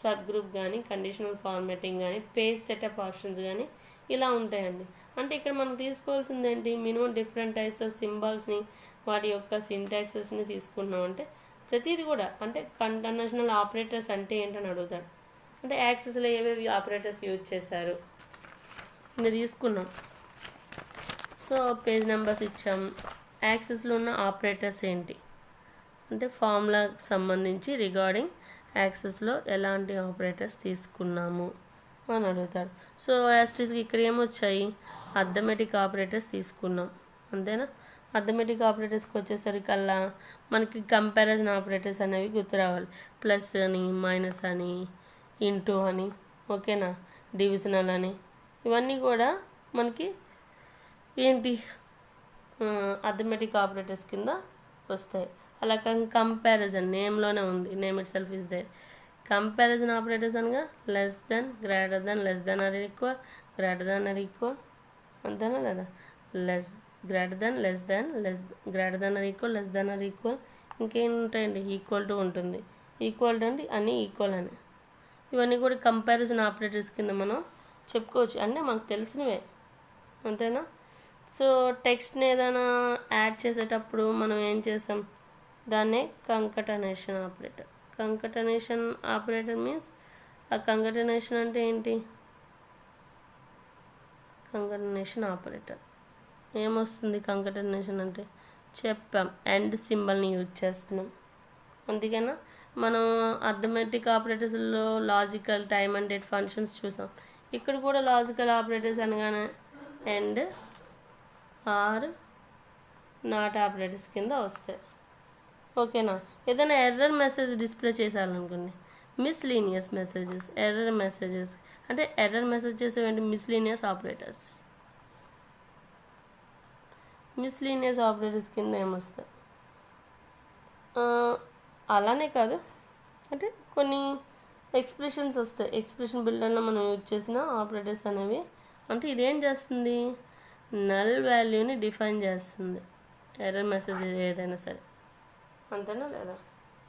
A: సబ్ గ్రూప్ కానీ, కండిషనల్ ఫార్మాటింగ్ కానీ, పేజ్ సెటప్ ఆప్షన్స్ కానీ ఇలా ఉంటాయండి. అంటే ఇక్కడ మనం తీసుకోవాల్సింది ఏంటి, మినిమం డిఫరెంట్ టైప్స్ ఆఫ్ సింబాల్స్ని, వాటి యొక్క సింటాక్సెస్ని తీసుకున్నాం. అంటే ప్రతిదీ కూడా అంటే కంటర్నేషనల్ ఆపరేటర్స్ అంటే ఏంటని అడుగుతాడు. అంటే యాక్సెస్లో ఏవేవి ఆపరేటర్స్ యూజ్ చేశారు ఇది తీసుకున్నాం. సో పేజ్ నెంబర్స్ ఇచ్చాం. యాక్సెస్లో ఉన్న ఆపరేటర్స్ ఏంటి అంటే ఫార్ములాకి సంబంధించి రిగార్డింగ్ యాక్సెస్లో ఎలాంటి ఆపరేటర్స్ తీసుకున్నాము అని అడుగుతారు. సో యాస్టీస్కి ఇక్కడ ఏమొచ్చాయి, అర్థమెటిక్ ఆపరేటర్స్ తీసుకున్నాం. అంతేనా. అర్థమెటిక్ ఆపరేటర్స్కి వచ్చేసరికల్లా మనకి కంపారిజన్ ఆపరేటర్స్ అనేవి గుర్తు రావాలి. ప్లస్ అని, మైనస్ అని, ఇంటూ అని, ఓకేనా, డివిజనల్ అని, ఇవన్నీ కూడా మనకి ఏంటి అర్థమెటిక్ ఆపరేటర్స్ కింద వస్తాయి. అలా కంపారిజన్ నేమ్లోనే ఉంది, name itself is there. Comparison operators అనగా less than, greater than, less than or equal, greater than or equal, అంతేనా లేదా, less greater than, less than, greater than or equal, less than or equal, ఇంకేం ఉంటాయండి, equal to ఉంటుంది. Equal to అంటే అన్నీ equal అని. ఇవన్నీ కూడా కంపారిజన్ ఆపరేటర్స్ కింద మనం చెప్పుకోవచ్చు, అంటే మనకు తెలిసినవే, అంతేనా. సో టెక్స్ట్ని ఏదైనా యాడ్ చేసేటప్పుడు మనం ఏం చేసాం, దాన్నే కంకటనేషన్ ఆపరేటర్. కంకటనేషన్ ఆపరేటర్ మీన్స్ ఆ కంకటనేషన్ అంటే ఏంటి, కంకటనేషన్ ఆపరేటర్ ఏమొస్తుంది, కంకటనేషన్ అంటే చెప్పాం ఎండ్ సింబల్ని యూజ్ చేస్తున్నాం. అందుకేనా మనం అర్థమెటిక్ ఆపరేటర్స్లో logical, time and date functions చూసాం. ఇక్కడ కూడా లాజికల్ ఆపరేటర్స్ అనగానే అండ్, ఆర్, నాట్ ఆపరేటర్స్ కింద వస్తాయి. ఓకేనా. ఏదైనా ఎర్రర్ మెసేజ్ డిస్ప్లే చేయాలనుకోండి, మిస్లీనియస్ మెసేజెస్, ఎర్రర్ మెసేజెస్ అంటే ఎర్రర్ మెసేజెస్ ఏంటి, మిస్లీనియస్ ఆపరేటర్స్. మిస్లీనియస్ ఆపరేటర్స్ కింద ఏమొస్తాయి, అలానే కాదు అంటే కొన్ని ఎక్స్ప్రెషన్స్ వస్తాయి. ఎక్స్ప్రెషన్ బిల్డర్లో మనం యూజ్ చేసిన ఆపరేటర్స్ అనేవి. అంటే ఇదేం చేస్తుంది, నల్ వాల్యూని డిఫైన్ చేస్తుంది ఎర్రర్ మెసేజ్ ఏదైనా సరే, అంతేనా లేదా.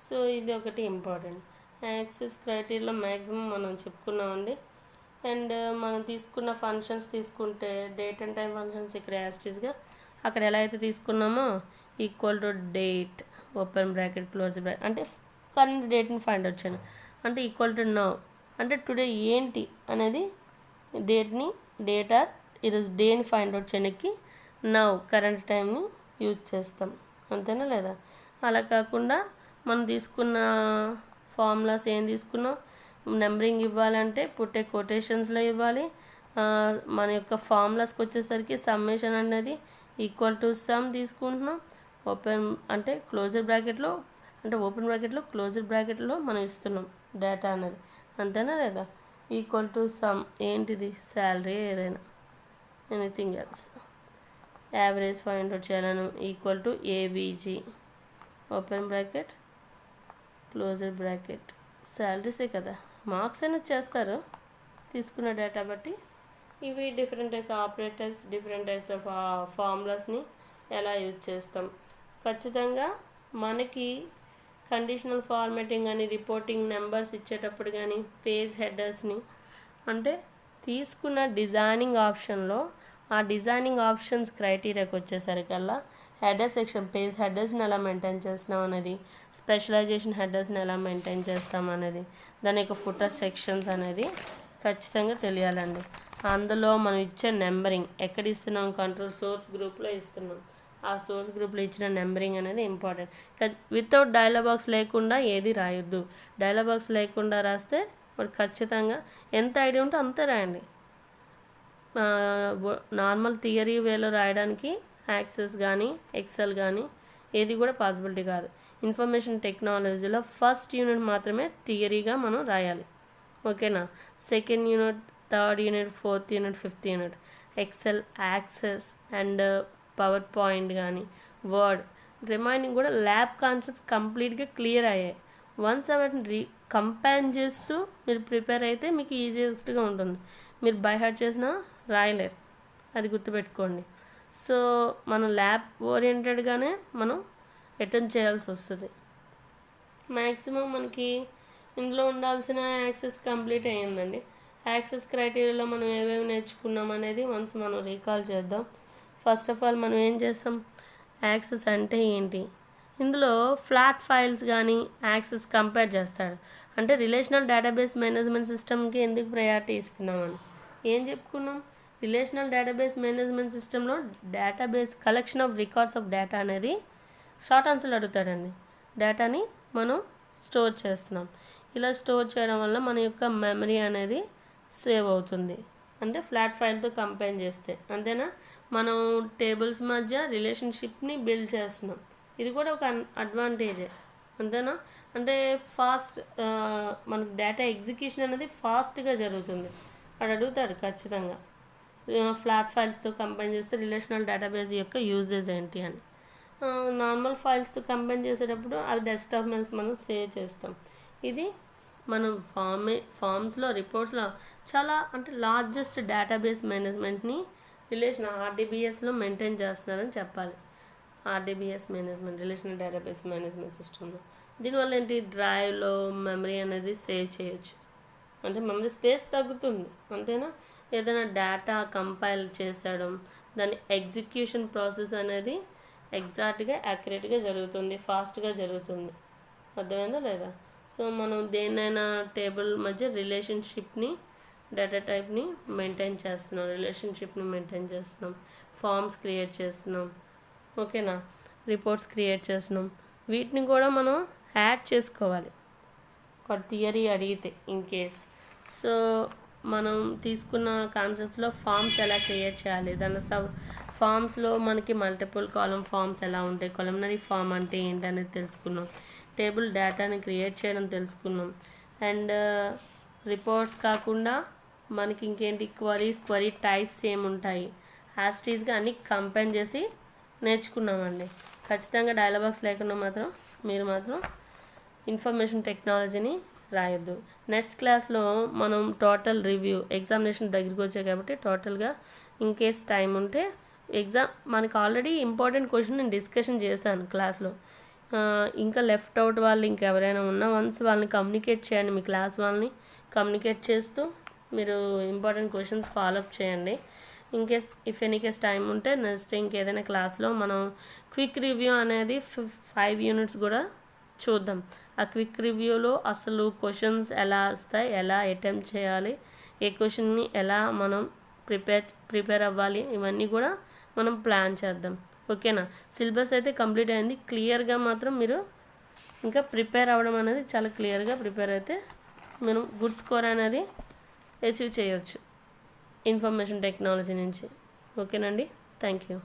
A: సో ఇది ఒకటి ఇంపార్టెంట్. యాక్సెస్ క్రైటీరియాలో మ్యాక్సిమం మనం చెప్పుకున్నామండి. అండ్ మనం తీసుకున్న ఫంక్షన్స్ తీసుకుంటే డేట్ అండ్ టైం ఫంక్షన్స్ ఇక్కడ యాస్టీస్గా అక్కడ ఎలా అయితే తీసుకున్నామో equal to date, open bracket, close bracket అంటే కరెంట్ డేట్ని ఫైండ్ అవుట్ చేయను. అంటే ఈక్వల్ టు నౌ అంటే టుడే ఏంటి అనేది డేట్ని, డేట్ ఆర్ ఈరోజు డేని ఫైండ్ అవుట్ చేయడానికి నౌ కరెంట్ టైంని యూజ్ చేస్తాం, అంతేనా లేదా. అలా కాకుండా మనం తీసుకున్న ఫార్ములాస్ ఏం తీసుకున్నాం, నెంబరింగ్ ఇవ్వాలంటే పుట్టే కొటేషన్స్లో ఇవ్వాలి. మన యొక్క ఫార్ములాస్కి వచ్చేసరికి సమ్మేషన్ అనేది ఈక్వల్ టు సమ్ తీసుకుంటున్నాం. ఓపెన్ అంటే క్లోజర్ బ్రాకెట్లో, అంటే ఓపెన్ బ్రాకెట్లో, క్లోజర్ బ్రాకెట్లో మనం ఇస్తున్నాం డేటా అనేది, అంతేనా లేదా. ఈక్వల్ టు సమ్ ఏంటిది, శాలరీ ఏదైనా, anything else. Average find out చేయాలను ఈక్వల్ టు ఏబీజీ, ఓపెన్ బ్రాకెట్, క్లోజర్ బ్రాకెట్, శాలరీసే కదా, మార్క్స్ అయినా చేస్తారు తీసుకున్న డేటా బట్టి. ఇవి different types of operators, different types of ఫార్ములాస్ని ఎలా యూజ్ చేస్తాం. ఖచ్చితంగా మనకి కండిషనల్ ఫార్మాటింగ్ అని, రిపోర్టింగ్ నెంబర్స్ ఇచ్చేటప్పుడు కానీ, పేజ్ హెడర్స్ని అంటే తీసుకున్న డిజైనింగ్ ఆప్షన్లో ఆ డిజైనింగ్ ఆప్షన్స్ క్రైటీరియాకి వచ్చేసరికల్లా హెడర్ సెక్షన్, పేజ్ హెడర్స్ని ఎలా మెయింటైన్ చేస్తున్నాం అనేది, స్పెషలైజేషన్ హెడర్స్ని ఎలా మెయింటైన్ చేస్తాం అనేది, దాని యొక్క ఫుటర్ సెక్షన్స్ అనేది ఖచ్చితంగా తెలియాలండి. అందులో మనం ఇచ్చే నెంబరింగ్ ఎక్కడ ఇస్తున్నాం, కంట్రోల్ సోర్స్ గ్రూప్లో ఇస్తున్నాం. ఆ సోర్స్ గ్రూప్లో ఇచ్చిన నెంబరింగ్ అనేది ఇంపార్టెంట్. వితౌట్ డైలాగ్ బాక్స్ లేకుండా ఏది రాయొద్దు. డైలాగ్ బాక్స్ లేకుండా రాస్తే మరి ఖచ్చితంగా ఎంత ఐడియా ఉంటే అంతే రాయండి. నార్మల్ థియరీ వేలో రాయడానికి యాక్సెస్ కానీ ఎక్సెల్ కానీ ఏది కూడా పాసిబిలిటీ కాదు. ఇన్ఫర్మేషన్ టెక్నాలజీలో ఫస్ట్ యూనిట్ మాత్రమే థియరీగా మనం రాయాలి. ఓకేనా. Second unit, third unit, fourth unit, fifth unit excel, access and PowerPoint కానీ వర్డ్, రిమైనింగ్ కూడా ల్యాబ్ కాన్సెప్ట్స్ కంప్లీట్గా క్లియర్ అయ్యాయి. వన్స్ వాటిని కంపైన్ చేస్తూ మీరు ప్రిపేర్ అయితే మీకు ఈజియెస్ట్గా ఉంటుంది. మీరు బై హార్ట్ చేసినా రాయలేరు, అది గుర్తుపెట్టుకోండి. సో మనం ల్యాబ్ ఓరియంటెడ్గానే మనం అటెంప్ట్ చేయాల్సి వస్తుంది. మ్యాక్సిమం మనకి ఇందులో ఉండాల్సిన యాక్సెస్ కంప్లీట్ అయ్యిందండి. యాక్సెస్ క్రైటీరియాలో మనం ఏమేమి నేర్చుకున్నాం అనేది వన్స్ మనం రీకాల్ చేద్దాం. ఫస్ట్ ఆఫ్ ఆల్ మనం ఏం చేస్తాం, యాక్సెస్ అంటే ఏంటి, ఇందులో ఫ్లాట్ ఫైల్స్ కానీ యాక్సెస్ కంపేర్ చేస్తాడు. అంటే రిలేషనల్ డేటాబేస్ మేనేజ్మెంట్ సిస్టమ్కి ఎందుకు ప్రయారిటీ ఇస్తున్నామని ఏం చెప్పుకున్నాం. రిలేషనల్ డేటాబేస్ మేనేజ్మెంట్ సిస్టంలో database collection of records of data అనేది షార్ట్ ఆన్సర్లు అడుగుతాడండి. డేటాని మనం స్టోర్ చేస్తున్నాం. ఇలా స్టోర్ చేయడం వల్ల మన యొక్క మెమరీ అనేది సేవ్ అవుతుంది. అంటే ఫ్లాట్ ఫైల్తో కంపేర్ చేస్తే అంతేనా. మనం టేబుల్స్ మధ్య రిలేషన్షిప్ని బిల్డ్ చేస్తున్నాం, ఇది కూడా ఒక అడ్వాంటేజే అంతేనా. అంటే ఫాస్ట్ మనకు డేటా ఎగ్జిక్యూషన్ అనేది ఫాస్ట్గా జరుగుతుంది. అది అడుగుతాడు ఖచ్చితంగా. ఫ్లాట్ ఫైల్స్తో కంపైన్ చేస్తే రిలేషనల్ డేటాబేస్ యొక్క యూజెస్ ఏంటి అని. నార్మల్ ఫైల్స్తో కంపైన్ చేసేటప్పుడు అవి డెస్క్టాప్ మెయిల్స్ మనం సేవ్ చేస్తాం. ఇది మనం ఫామ్స్లో రిపోర్ట్స్లో చాలా అంటే లార్జెస్ట్ డేటాబేస్ మేనేజ్మెంట్ని ఆర్డీబీఎస్లో మెయింటైన్ చేస్తున్నారని చెప్పాలి. ఆర్డీబీఎస్ మేనేజ్మెంట్, రిలేషనల్ డేటాబేస్ మేనేజ్మెంట్ సిస్టంలో. దీనివల్ల ఏంటి, డ్రైవ్లో మెమరీ అనేది సేవ్ చేయొచ్చు. అంటే మెమరీ స్పేస్ తగ్గుతుంది అంతేనా. ఏదైనా డేటా కంపైల్ చేసడం, దాని ఎగ్జిక్యూషన్ ప్రాసెస్ అనేది ఎగ్జాక్ట్గా యాక్యురేట్గా జరుగుతుంది, ఫాస్ట్గా జరుగుతుంది. అర్థమైందా లేదా. సో మనం దేన్నైనా టేబుల్ మధ్య రిలేషన్షిప్ని, డేటా టైప్ని మెయింటైన్ చేస్తున్నాం, రిలేషన్షిప్ని మెయింటైన్ చేస్తున్నాం, ఫామ్స్ క్రియేట్ చేస్తున్నాం. ఓకేనా. రిపోర్ట్స్ క్రియేట్ చేస్తున్నాం. వీటిని కూడా మనం యాడ్ చేసుకోవాలి ఒక థియరీ అడిగితే ఇన్ కేస్. సో మనం తీసుకున్న కాన్సెప్ట్లో ఫామ్స్ ఎలా క్రియేట్ చేయాలి, దాని ఫామ్స్లో మనకి మల్టిపుల్ కాలమ్ ఫామ్స్ ఎలా ఉంటాయి, కొలమినరీ ఫామ్ అంటే ఏంటనేది తెలుసుకున్నాం. టేబుల్ డేటాని క్రియేట్ చేయడం తెలుసుకున్నాం. అండ్ రిపోర్ట్స్ కాకుండా మనకి ఇంకేంటి, క్వరీ టైప్స్ ఏముంటాయి, యాస్టీస్గా అన్నీ కంపైన్ చేసి నేర్చుకున్నామండి. ఖచ్చితంగా డైలాగ్ బాక్స్ లేకుండా మాత్రం మీరు మాత్రం ఇన్ఫర్మేషన్ టెక్నాలజీని రాయొద్దు. నెక్స్ట్ క్లాస్లో మనం టోటల్ రివ్యూ, ఎగ్జామినేషన్ దగ్గరికి వచ్చాయి కాబట్టి టోటల్గా ఇన్ కేస్ టైం ఉంటే మనకి ఆల్రెడీ ఇంపార్టెంట్ క్వశ్చన్ నేను డిస్కషన్ చేశాను క్లాస్లో. ఇంకా లెఫ్ట్ అవుట్ వాళ్ళు ఇంకెవరైనా ఉన్నా వన్స్ వాళ్ళని కమ్యూనికేట్ చేయండి, మీ క్లాస్ వాళ్ళని కమ్యూనికేట్ చేస్తూ మీరు ఇంపార్టెంట్ క్వశ్చన్స్ ఫాలోఅప్ చేయండి. In case if any case time ఉంటే నెక్స్ట్ ఇంకేదైనా క్లాస్లో మనం క్విక్ రివ్యూ అనేది 5 యూనిట్స్ కూడా చూద్దాం. ఆ క్విక్ రివ్యూలో అసలు క్వశ్చన్స్ ఎలా వస్తాయి, ఎలా అటెంప్ట్ చేయాలి, ఏ క్వశ్చన్ని ఎలా మనం ప్రిపేర్ అవ్వాలి, ఇవన్నీ కూడా మనం ప్లాన్ చేద్దాం. ఓకేనా. సిలబస్ అయితే కంప్లీట్ అయింది. క్లియర్గా మాత్రం మీరు ఇంకా ప్రిపేర్ అవ్వడం అనేది చాలా క్లియర్గా ప్రిపేర్ అయితే మనం గుడ్ స్కోర్ అనేది అచీవ్ చేయొచ్చు ఇన్ఫర్మేషన్ టెక్నాలజీ నుంచి. ఓకేనండి. Thank you.